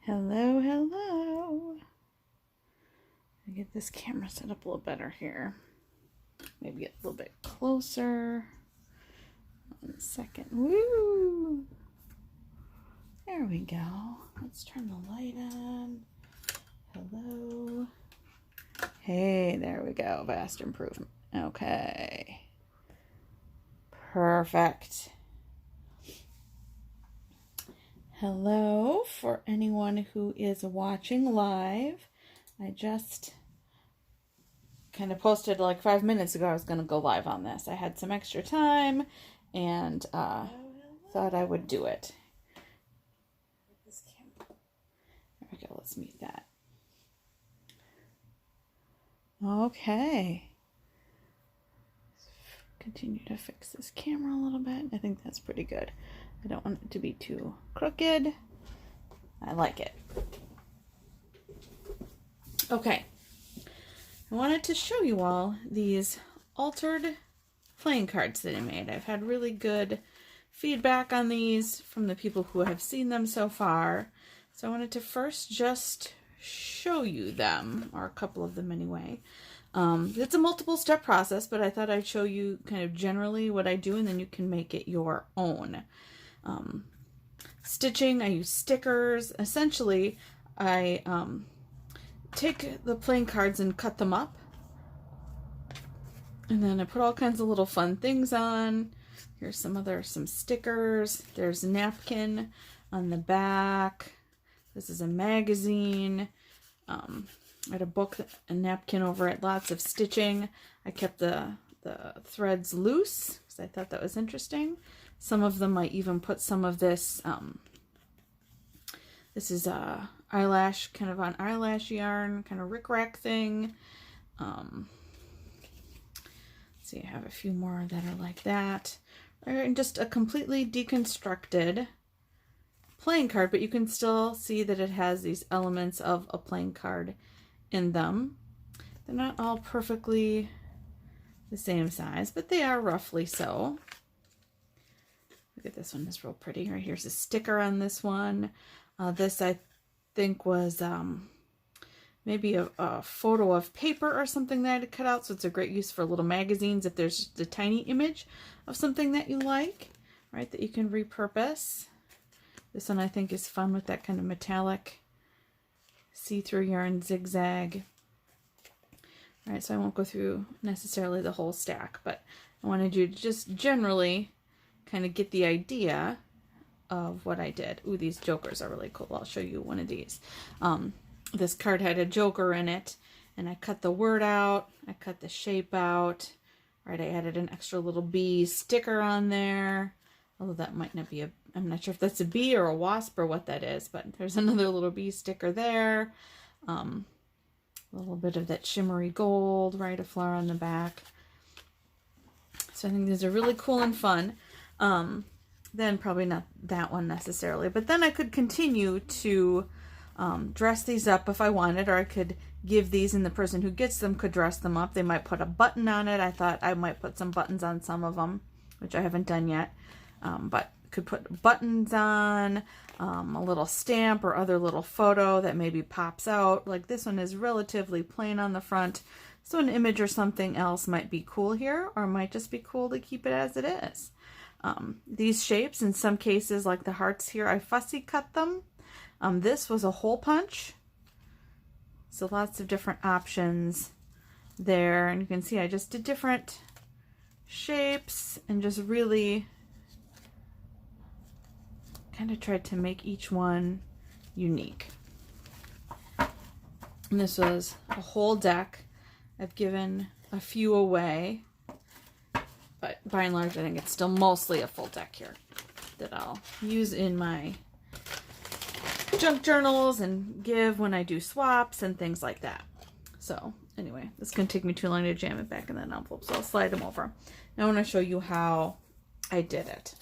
Hello, hello. I'll get this camera set up a little better here. Maybe get a little bit closer. 1 second. Woo! There we go. Let's turn the light on. Hello. Hey, there we go. Vast improvement. Okay. Perfect. Hello for anyone who is watching live. I just kind of posted like 5 minutes ago I was going to go live on this. I had some extra time and thought I would do it. There we go. Let's mute that. Okay. Continue to fix this camera a little bit. I think that's pretty good. I don't want it to be too crooked. I like it. Okay. I wanted to show you all these altered playing cards that I made. I've had really good feedback on these from the people who have seen them so far. So I wanted to first just show you them, or a couple of them anyway. It's a multiple step process, but I thought I'd show you kind of generally what I do, and then you can make it your own. Stitching, I use stickers. Essentially, I take the playing cards and cut them up, and then I put all kinds of little fun things on. Here's some stickers. There's a napkin on the back. This is a magazine. I had a book, a napkin over it, lots of stitching. I kept the threads loose because I thought that was interesting. Some of them I even put some of this, this is eyelash, kind of on eyelash yarn, kind of rickrack thing. Let's see, I have a few more that are like that. And just a completely deconstructed playing card, but you can still see that it has these elements of a playing card in them. They're not all perfectly the same size, but they are roughly so. Look at this one, is real pretty. Right here's a sticker on this one. This I think was maybe a photo of paper or something that I had cut out, so it's a great use for little magazines if there's just a tiny image of something that you like, right, that you can repurpose. This one I think is fun with that kind of metallic see-through yarn zigzag. All right, so I won't go through necessarily the whole stack, but I wanted you to just generally kind of get the idea of what I did. Ooh, these jokers are really cool. I'll show you one of these. This card had a joker in it, and I cut the word out. I cut the shape out. Right, I added an extra little bee sticker on there. Although that might not be I'm not sure if that's a bee or a wasp or what that is, but there's another little bee sticker there. A little bit of that shimmery gold, right, a flower on the back. So I think these are really cool and fun. Then probably not that one necessarily, but then I could continue to dress these up if I wanted, or I could give these and the person who gets them could dress them up. They might put a button on it. I thought I might put some buttons on some of them, which I haven't done yet, but could put buttons on, a little stamp or other little photo that maybe pops out. Like this one is relatively plain on the front, so an image or something else might be cool here, or might just be cool to keep it as it is. These shapes, in some cases, like the hearts here, I fussy cut them. This was a hole punch, so lots of different options there, and you can see I just did different shapes and just really kind of tried to make each one unique. And this was a whole deck. I've given a few away, but by and large I think it's still mostly a full deck here that I'll use in my junk journals and give when I do swaps and things like that. So anyway, this is going to take me too long to jam it back in that envelope, so I'll slide them over. Now I want to show you how I did it.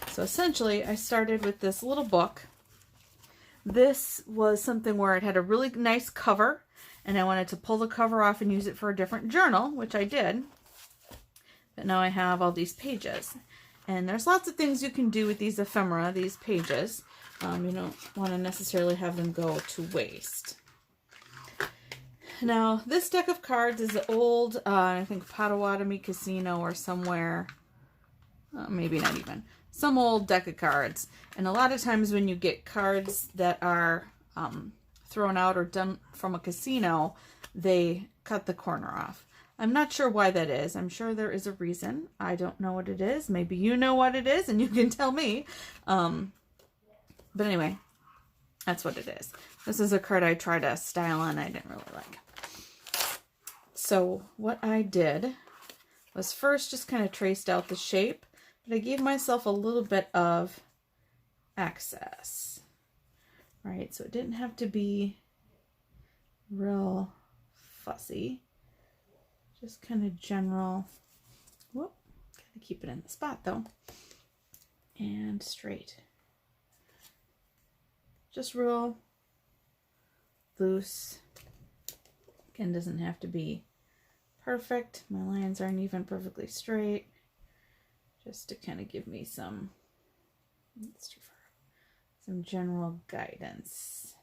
So essentially, I started with this little book. This was something where it had a really nice cover, and I wanted to pull the cover off and use it for a different journal, which I did. But now I have all these pages. And there's lots of things you can do with these ephemera, these pages. You don't want to necessarily have them go to waste. Now, this deck of cards is old, I think Potawatomi Casino or somewhere, maybe not even, some old deck of cards. And a lot of times when you get cards that are thrown out or done from a casino, they cut the corner off. I'm not sure why that is. I'm sure there is a reason. I don't know what it is. Maybe you know what it is and you can tell me. But anyway, that's what it is. This is a card I tried to style on. I didn't really like. So what I did was first just kind of traced out the shape, but I gave myself a little bit of excess, right? So it didn't have to be real fussy, just kind of general. Whoop, gotta keep it in the spot though, and straight. Just real loose. Again, doesn't have to be perfect. My lines aren't even perfectly straight. Just to kind of give me some, that's too far, some general guidance.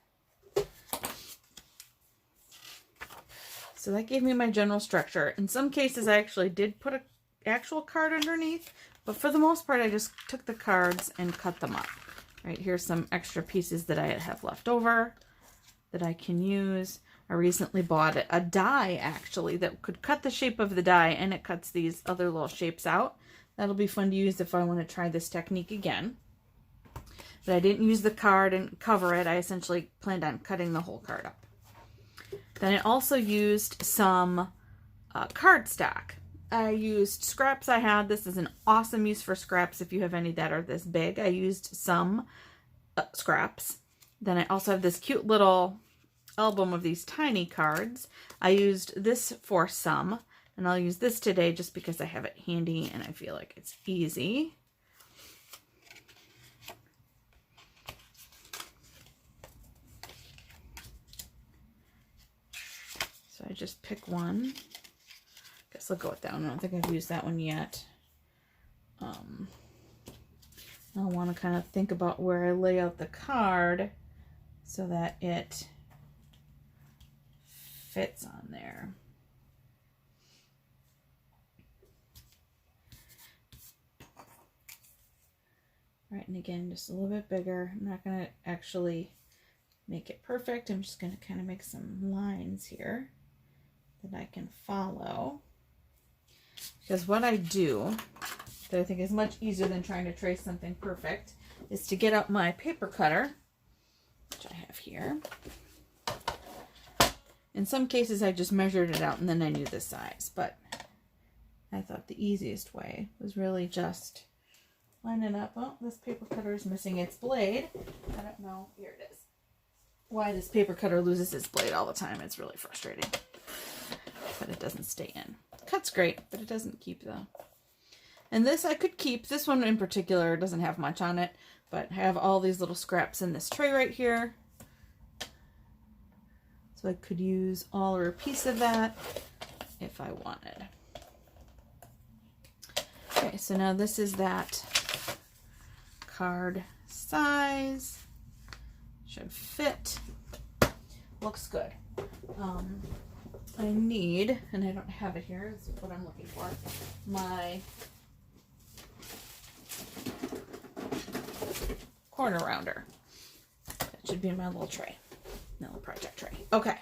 So that gave me my general structure. In some cases, I actually did put an actual card underneath, but for the most part, I just took the cards and cut them up. Right, here's some extra pieces that I have left over that I can use. I recently bought a die, actually, that could cut the shape of the die, and it cuts these other little shapes out. That'll be fun to use if I want to try this technique again. But I didn't use the card and cover it. I essentially planned on cutting the whole card up. Then I also used some cardstock. I used scraps I had. This is an awesome use for scraps if you have any that are this big. I used some scraps. Then I also have this cute little album of these tiny cards. I used this for some, and I'll use this today just because I have it handy and I feel like it's easy. So I just pick one. Guess I'll go with that one. I don't think I've used that one yet. I want to kind of think about where I lay out the card so that it fits on there. Right, and again, just a little bit bigger. I'm not going to actually make it perfect. I'm just going to kind of make some lines here that I can follow. Because what I do, that I think is much easier than trying to trace something perfect, is to get out my paper cutter, which I have here. In some cases, I just measured it out and then I knew the size, but I thought the easiest way was really just line it up. Oh, this paper cutter is missing its blade. I don't know, here it is, why this paper cutter loses its blade all the time. It's really frustrating, but it doesn't stay in. Cuts great, but it doesn't keep the... And this I could keep. This one in particular doesn't have much on it, but I have all these little scraps in this tray right here. So I could use all or a piece of that if I wanted. Okay, so now this is that card size. Should fit. Looks good. I need, and I don't have it here, this is what I'm looking for, my corner rounder. That should be in my little tray, little project tray. Okay,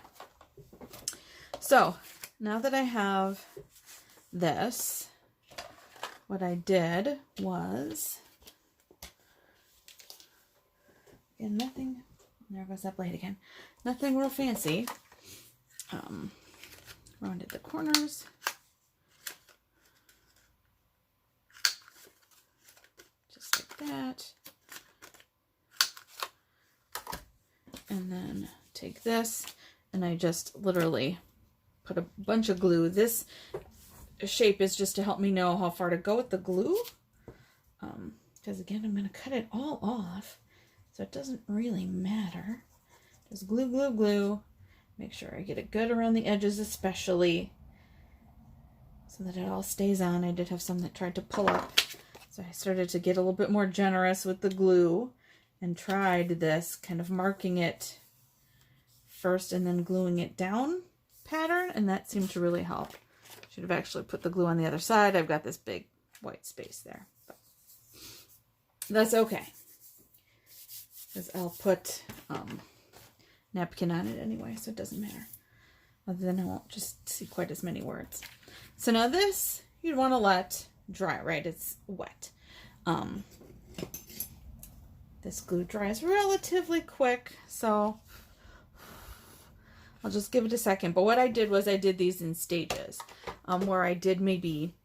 so now that I have this, what I did was, again, nothing, there goes that blade again, nothing real fancy. Rounded the corners. Just like that. And then take this and I just literally put a bunch of glue. This shape is just to help me know how far to go with the glue. Because again, I'm going to cut it all off. So it doesn't really matter. Just glue, glue, glue. Make sure I get it good around the edges especially, so that it all stays on. I did have some that tried to pull up, So I started to get a little bit more generous with the glue and tried this kind of marking it first and then gluing it down pattern, and that seemed to really help. Should have actually put the glue on the other side. I've got this big white space there, but that's okay, because I'll put napkin on it anyway, so it doesn't matter. Other than I won't just see quite as many words. So now this you'd want to let dry, right? It's wet. This glue dries relatively quick, so I'll just give it a second. But what I did was I did these in stages, where I did maybe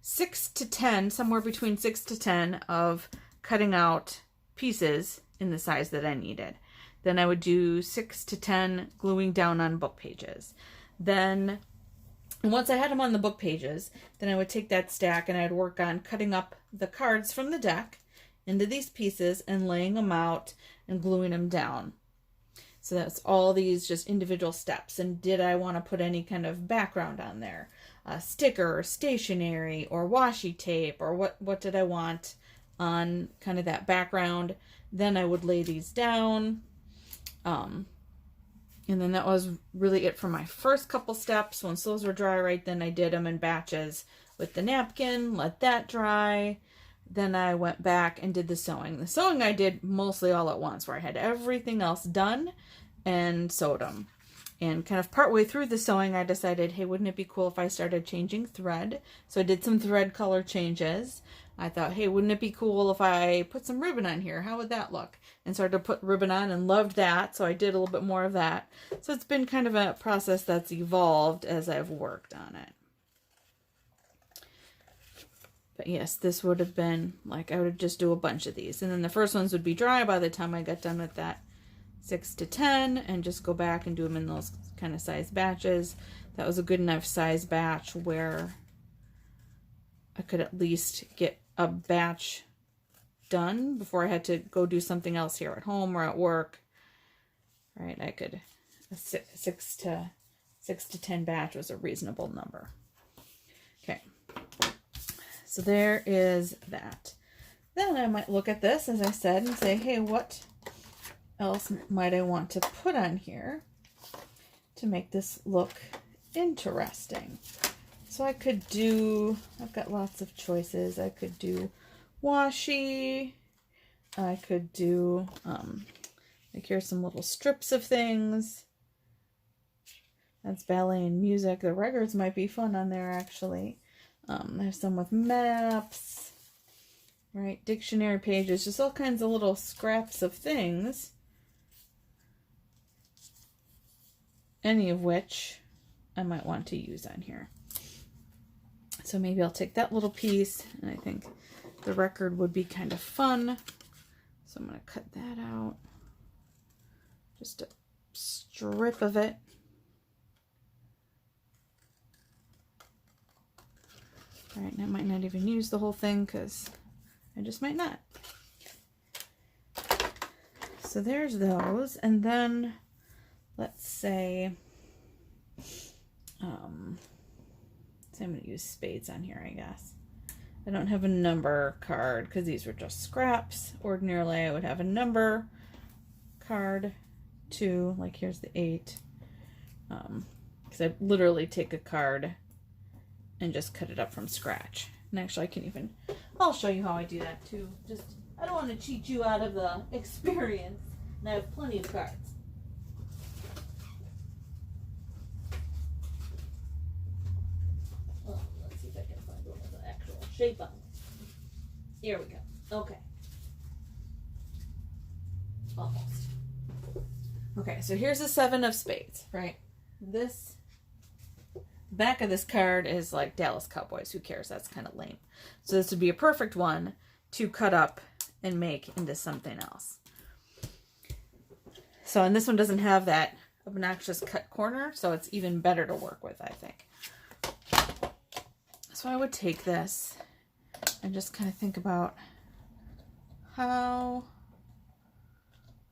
6 to 10, somewhere between 6 to 10 of cutting out pieces in the size that I needed. Then I would do 6 to 10 gluing down on book pages. Then once I had them on the book pages, then I would take that stack and I'd work on cutting up the cards from the deck into these pieces and laying them out and gluing them down. So that's all these just individual steps. And did I want to put any kind of background on there? A sticker or stationery or washi tape, or what did I want on kind of that background? Then I would lay these down. And then that was really it for my first couple steps. Once those were dry, right, then I did them in batches with the napkin, let that dry. Then I went back and did the sewing. The sewing I did mostly all at once, where I had everything else done and sewed them. And kind of partway through the sewing, I decided, hey, wouldn't it be cool if I started changing thread? So I did some thread color changes. I thought, hey, wouldn't it be cool if I put some ribbon on here? How would that look? And started to put ribbon on and loved that. So I did a little bit more of that. So it's been kind of a process that's evolved as I've worked on it. But yes, this would have been like, I would just do a bunch of these. And then the first ones would be dry by the time I got done with that 6 to 10, and just go back and do them in those kind of size batches. That was a good enough size batch where I could at least get a batch done before I had to go do something else here at home or at work. Right, I could, a 6 to 10 batch was a reasonable number. Okay, so there is that. Then I might look at this, as I said, and say, hey, what else might I want to put on here to make this look interesting? So I could do, I've got lots of choices. I could do washi. I could do, like here's some little strips of things. That's ballet and music. The records might be fun on there, actually. There's some with maps, right? Dictionary pages, just all kinds of little scraps of things. Any of which I might want to use on here. So maybe I'll take that little piece, and I think the record would be kind of fun. So I'm going to cut that out. Just a strip of it. All right, and I might not even use the whole thing because I just might not. So there's those, and then let's say, I'm going to use spades on here, I guess. I don't have a number card because these were just scraps. Ordinarily, I would have a number card too, like here's the 8. Because I literally take a card and just cut it up from scratch. And actually, I'll show you how I do that too. Just, I don't want to cheat you out of the experience, and I have plenty of cards. Shape on it. Here we go. Okay. Almost. Okay, so here's the 7 of spades, right? This back of this card is like Dallas Cowboys. Who cares? That's kind of lame. So this would be a perfect one to cut up and make into something else. So, and this one doesn't have that obnoxious cut corner, so it's even better to work with, I think. So I would take this and just kind of think about how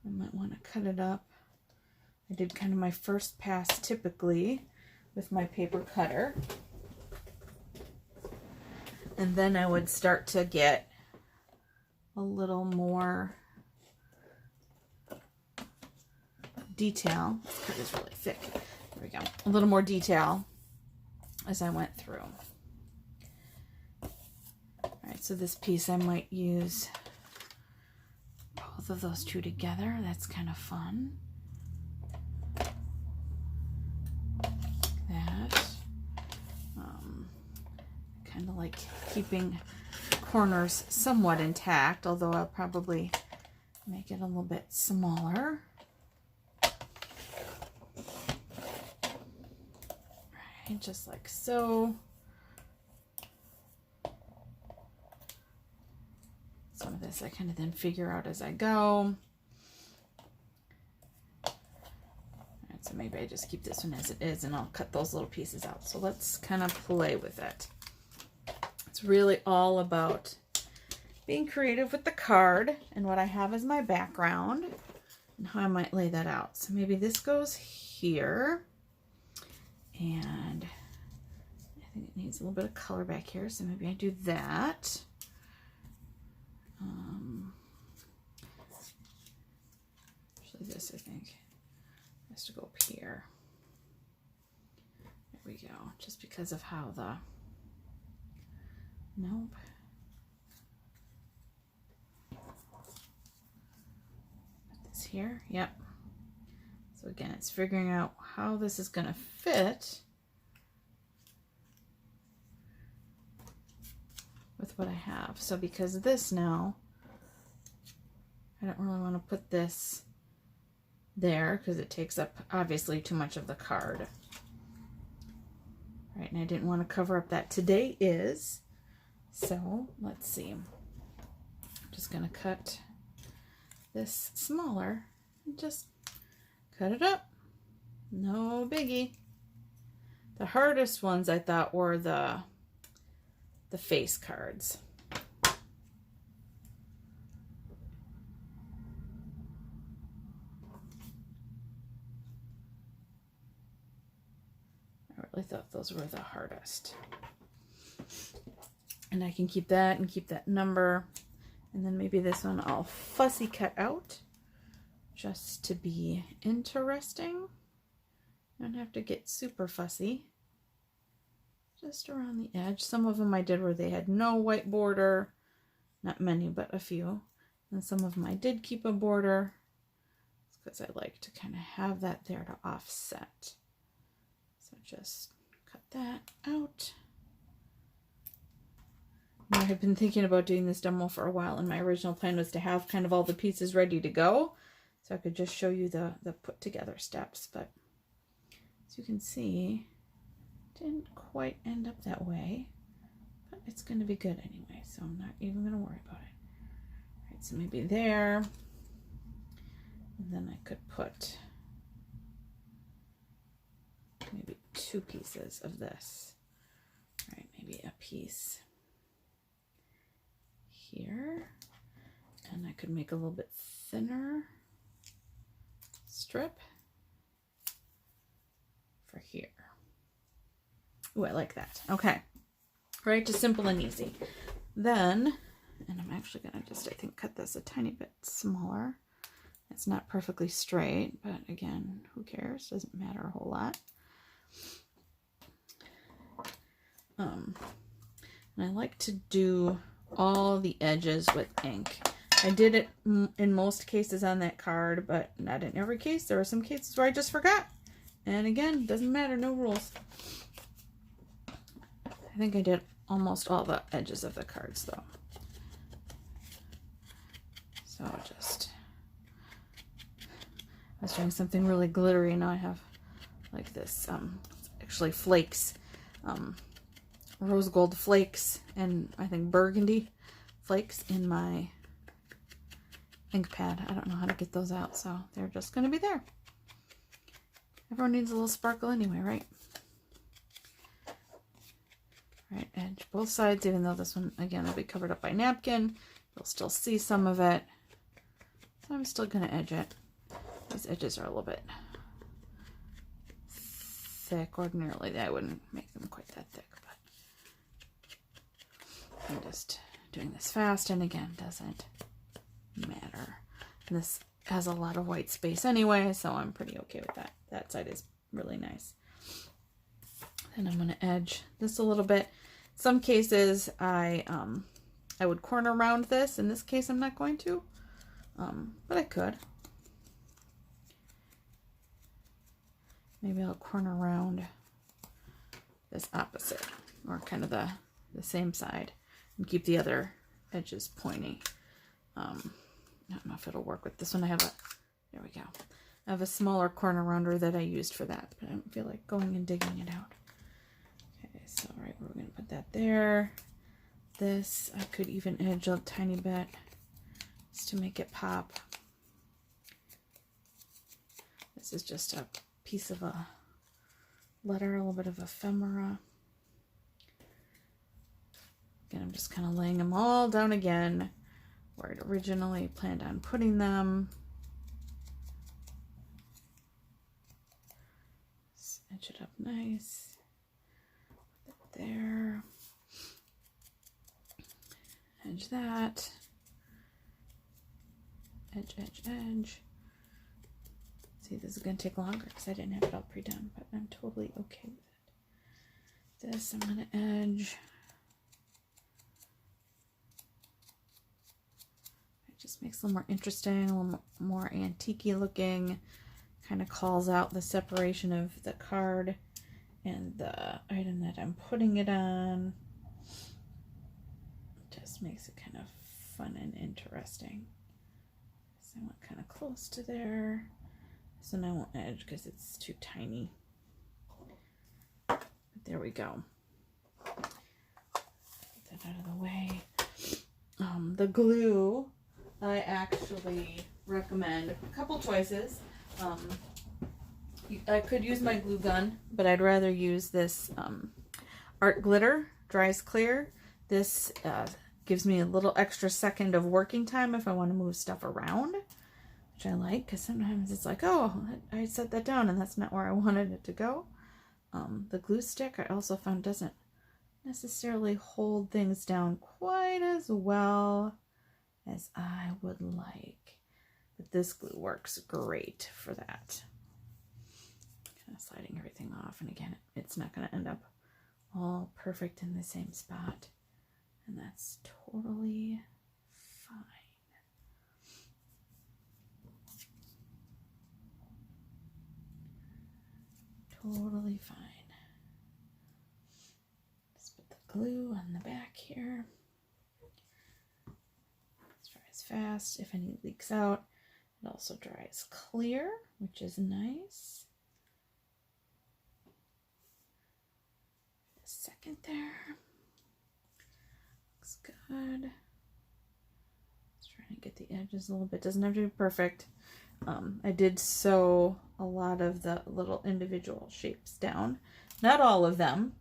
I might want to cut it up. I did kind of my first pass typically with my paper cutter. And then I would start to get a little more detail. This card is really thick. There we go. A little more detail as I went through. All right, so this piece I might use both of those two together. That's kind of fun. That. Kind of like keeping corners somewhat intact, although I'll probably make it a little bit smaller. Right, just like so. Some of this I kind of then figure out as I go. Alright, so maybe I just keep this one as it is and I'll cut those little pieces out. So let's kind of play with it. It's really all about being creative with the card and what I have as my background and how I might lay that out. So maybe this goes here, and I think it needs a little bit of color back here, so maybe I do that. Actually this I think has to go up here. There we go, just because of how the, nope. Put this here, yep. So again, it's figuring out how this is going to fit with what I have. So because this now, I don't really want to put this there because it takes up obviously too much of the card. All right, and I didn't want to cover up that today is. So let's see. I'm just going to cut this smaller and just cut it up. No biggie. The hardest ones I thought were the face cards. I really thought those were the hardest. And I can keep that and keep that number. And then maybe this one I'll fussy cut out just to be interesting. Don't have to get super fussy. Just around the edge. Some of them I did where they had no white border. Not many, but a few. And some of them I did keep a border. It's because I like to kind of have that there to offset. So just cut that out. I have been thinking about doing this demo for a while, and my original plan was to have kind of all the pieces ready to go so I could just show you the put together steps, but as you can see, it didn't quite end up that way, but it's going to be good anyway, so I'm not even going to worry about it. All right, so maybe there, and then I could put maybe two pieces of this. All right, maybe a piece here, and I could make a little bit thinner strip for here. Ooh, I like that. Okay, right, just simple and easy. Then, and I'm actually gonna just, I think, cut this a tiny bit smaller. It's not perfectly straight, but again, who cares? Doesn't matter a whole lot. And I like to do all the edges with ink. I did it in most cases on that card, but not in every case. There are some cases where I just forgot. And again, doesn't matter, no rules. I think I did almost all the edges of the cards though. So just, I was doing something really glittery. Now I have like this, actually flakes, rose gold flakes, and I think burgundy flakes in my ink pad. I don't know how to get those out, so they're just going to be there. Everyone needs a little sparkle anyway, right? Right, edge both sides, even though this one, again, will be covered up by napkin. You'll still see some of it. So I'm still going to edge it. These edges are a little bit thick. Ordinarily, I wouldn't make them quite that thick, but I'm just doing this fast, and again, doesn't matter. And this has a lot of white space anyway, so I'm pretty okay with that. That side is really nice. And I'm going to edge this a little bit. Some cases I would corner round this. In this case, I'm not going to, but I could. Maybe I'll corner round this opposite, or kind of the same side, and keep the other edges pointy. I don't know if it'll work with this one. There we go. I have a smaller corner rounder that I used for that, but I don't feel like going and digging it out. Okay, so right, we're going to put that there. This, I could even edge a tiny bit just to make it pop. This is just a piece of a letter, a little bit of ephemera. Again, I'm just kind of laying them all down again where I'd originally planned on putting them. Just edge it up nice. Put it there. Edge that. Edge, edge, edge. See, this is going to take longer because I didn't have it all pre-done, but I'm totally okay with it. This I'm going to edge. It just makes it a little more interesting, a little more antique-y looking. Kind of calls out the separation of the card and the item that I'm putting it on. Just makes it kind of fun and interesting. So I want kind of close to there. So now I won't edge because it's too tiny. But there we go. Get that out of the way. The glue, I actually recommend a couple choices. I could use my glue gun, but I'd rather use this Art Glitter Dries Clear. This gives me a little extra second of working time if I want to move stuff around, which I like, because sometimes it's like, oh, I set that down and that's not where I wanted it to go. The glue stick I also found doesn't necessarily hold things down quite as well as I would like, but this glue works great for that. Kind of sliding everything off, and again, it's not going to end up all perfect in the same spot, and that's totally fine. Totally fine. Just put the glue on the back here. This dries fast. If any leaks out, it also dries clear, which is nice. A second there. Looks good. Just trying to get the edges a little bit. Doesn't have to be perfect. I did sew a lot of the little individual shapes down. Not all of them.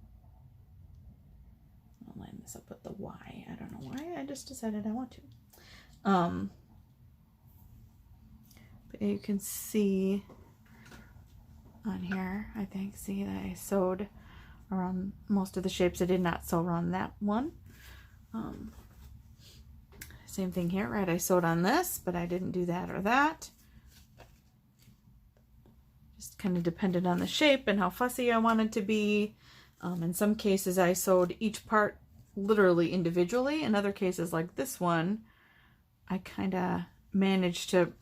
I'll line this up with the Y. I don't know why. I just decided I want to. But you can see on here, I think, see that I sewed around most of the shapes. I did not sew around that one. Same thing here, right? I sewed on this, but I didn't do that or that. Just kind of depended on the shape and how fussy I wanted to be. In some cases, I sewed each part literally individually. In other cases, like this one, I kind of managed to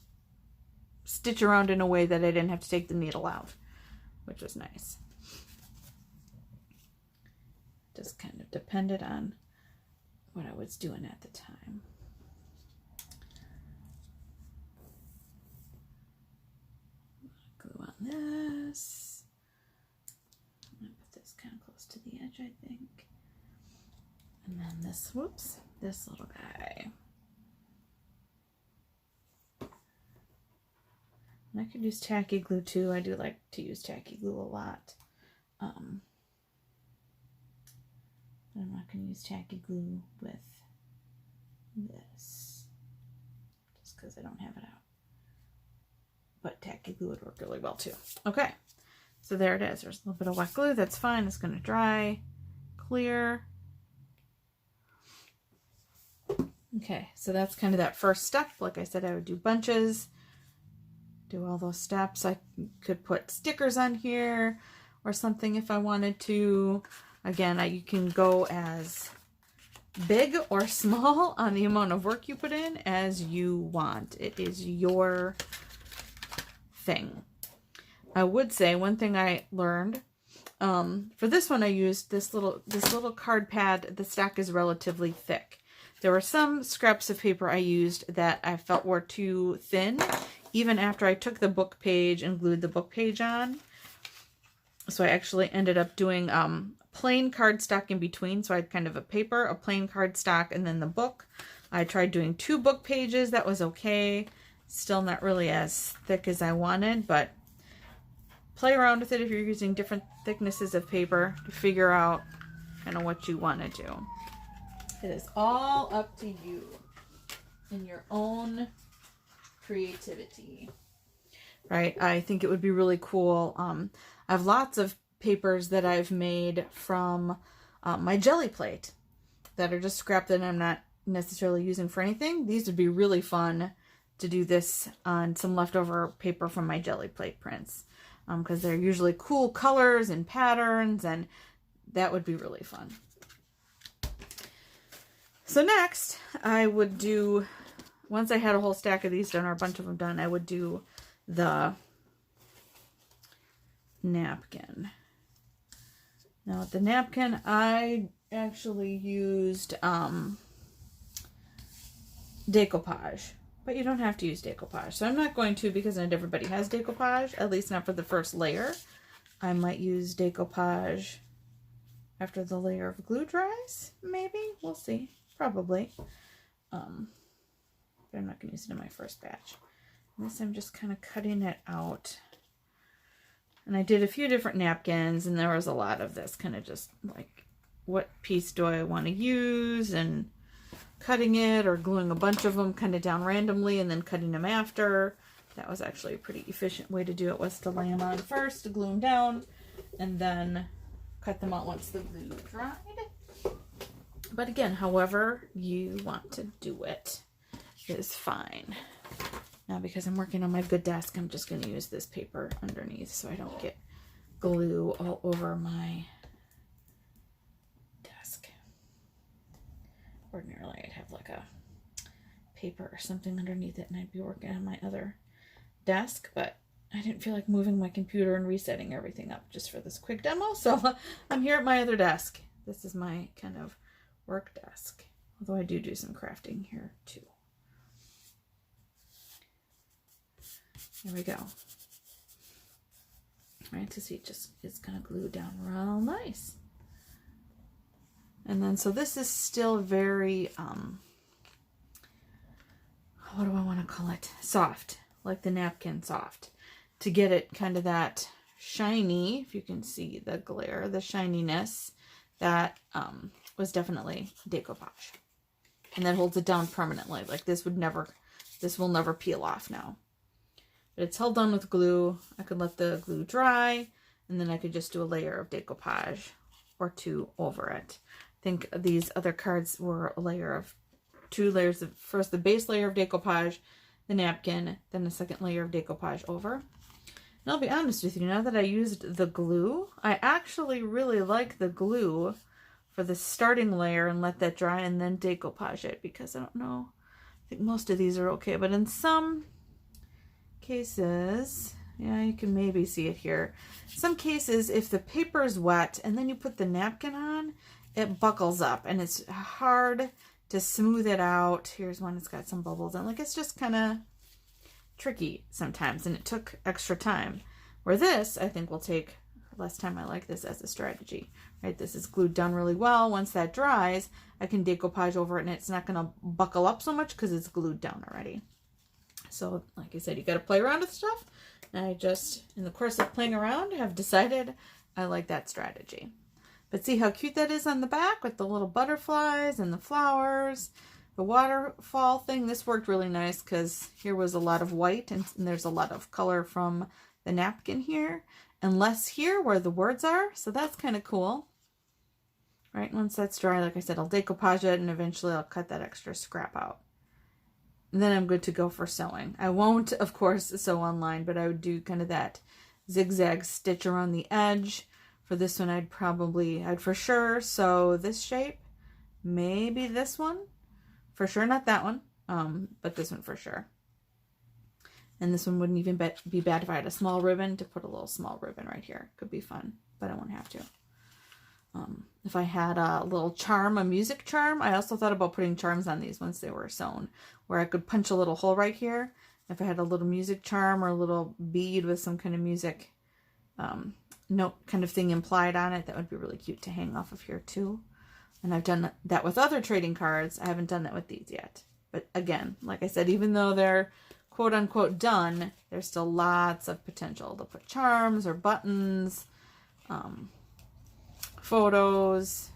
stitch around in a way that I didn't have to take the needle out, which was nice. Just kind of depended on what I was doing at the time. Glue on this. I'm going to put this kind of close to the edge, I think. And then this, whoops, this little guy. And I could use tacky glue too. I do like to use tacky glue a lot. But I'm not going to use tacky glue with this, just because I don't have it out. But tacky glue would work really well too. Okay, so there it is. There's a little bit of wet glue. That's fine. It's going to dry, clear. Okay, so that's kind of that first step. Like I said, I would do bunches, do all those steps. I could put stickers on here or something if I wanted to. Again, you can go as big or small on the amount of work you put in as you want. It is your thing. I would say one thing I learned, for this one I used this little card pad. The stack is relatively thick. There were some scraps of paper I used that I felt were too thin, even after I took the book page and glued the book page on. So I actually ended up doing plain cardstock in between. So I had kind of a paper, a plain cardstock, and then the book. I tried doing 2 book pages. That was okay. Still not really as thick as I wanted, but play around with it if you're using different thicknesses of paper to figure out kind of what you want to do. It is all up to you and your own creativity, right? I think it would be really cool. I have lots of papers that I've made from my jelly plate that are just scrap that I'm not necessarily using for anything. These would be really fun to do this on some leftover paper from my jelly plate prints, because they're usually cool colors and patterns, and that would be really fun. So next, I would do, once I had a whole stack of these done, or a bunch of them done, I would do the napkin. Now with the napkin, I actually used decoupage, but you don't have to use decoupage. So I'm not going to, because not everybody has decoupage, at least not for the first layer. I might use decoupage after the layer of glue dries, maybe. We'll see. Probably. But I'm not going to use it in my first batch. This I'm just kind of cutting it out. And I did a few different napkins, and there was a lot of this kind of just like, what piece do I want to use, and cutting it or gluing a bunch of them kind of down randomly and then cutting them after. That was actually a pretty efficient way to do it, was to lay them on first, to glue them down, and then cut them out once the glue dried. But again, however you want to do it is fine. Now, because I'm working on my good desk, I'm just going to use this paper underneath so I don't get glue all over my desk. Ordinarily, I'd have like a paper or something underneath it and I'd be working on my other desk, but I didn't feel like moving my computer and resetting everything up just for this quick demo, so I'm here at my other desk. This is my kind of work desk, although I do some crafting here too. There we go. All right, so see, it just is going to glue down real nice. And then, so this is still very, what do I want to call it? Soft, like the napkin soft. To get it kind of that shiny, if you can see the glare, the shininess, that was definitely decoupage. And that holds it down permanently. Like this will never peel off now. But it's held down with glue. I could let the glue dry, and then I could just do a layer of decoupage or 2 over it. I think these other cards were a layer of 2 layers of, first the base layer of decoupage, the napkin, then the second layer of decoupage over. And I'll be honest with you, now that I used the glue, I actually really like the glue for the starting layer and let that dry and then decoupage it, because I don't know, I think most of these are okay, but in some cases, yeah, you can maybe see it here. Some cases, if the paper is wet and then you put the napkin on, it buckles up and it's hard to smooth it out. Here's one that's got some bubbles and like it's just kind of tricky sometimes, and it took extra time. Where this, I think, will take less time. I like this as a strategy, right? This is glued down really well. Once that dries, I can decoupage over it and it's not going to buckle up so much because it's glued down already. So, like I said, you got to play around with stuff. And I just, in the course of playing around, have decided I like that strategy. But see how cute that is on the back with the little butterflies and the flowers. The waterfall thing, this worked really nice because here was a lot of white and there's a lot of color from the napkin here and less here where the words are. So that's kind of cool. Right, once that's dry, like I said, I'll decoupage it and eventually I'll cut that extra scrap out. And then I'm good to go for sewing. I won't, of course, sew online, but I would do kind of that zigzag stitch around the edge. For this one, I'd for sure sew this shape. Maybe this one. For sure not that one, but this one for sure. And this one wouldn't even be bad if I had a small ribbon to put a little small ribbon right here. Could be fun, but I won't have to. If I had a little charm, a music charm, I also thought about putting charms on these once they were sewn, where I could punch a little hole right here. If I had a little music charm or a little bead with some kind of music note kind of thing implied on it, that would be really cute to hang off of here too. And I've done that with other trading cards. I haven't done that with these yet. But again, like I said, even though they're quote unquote done, there's still lots of potential to put charms or buttons, photos,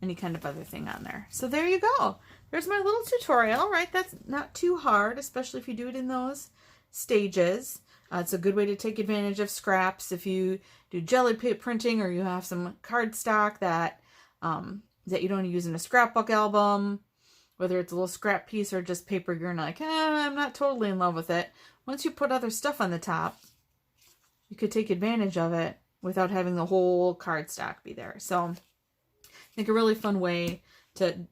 any kind of other thing on there. So there you go. There's my little tutorial, right? That's not too hard, especially if you do it in those stages. It's a good way to take advantage of scraps if you do jelly printing or you have some cardstock that you don't use in a scrapbook album, whether it's a little scrap piece or just paper you're like, I'm not totally in love with it. Once you put other stuff on the top, you could take advantage of it without having the whole cardstock be there. So I think a really fun way to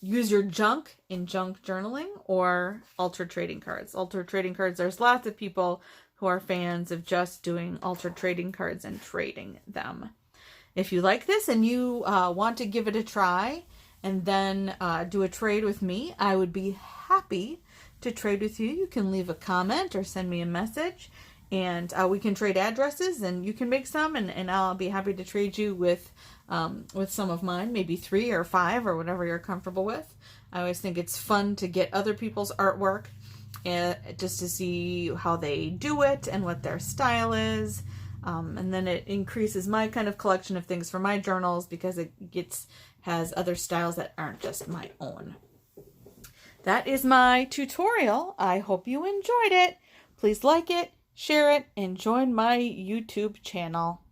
use your junk in junk journaling or altered trading cards. Altered trading cards, there's lots of people who are fans of just doing altered trading cards and trading them. If you like this and you want to give it a try and then do a trade with me, I would be happy to trade with you. You can leave a comment or send me a message, and we can trade addresses, and you can make some, and I'll be happy to trade you with some of mine, maybe 3 or 5 or whatever you're comfortable with. I always think it's fun to get other people's artwork just to see how they do it and what their style is. And then it increases my kind of collection of things for my journals because it has other styles that aren't just my own. That is my tutorial. I hope you enjoyed it. Please like it, share it, and join my YouTube channel.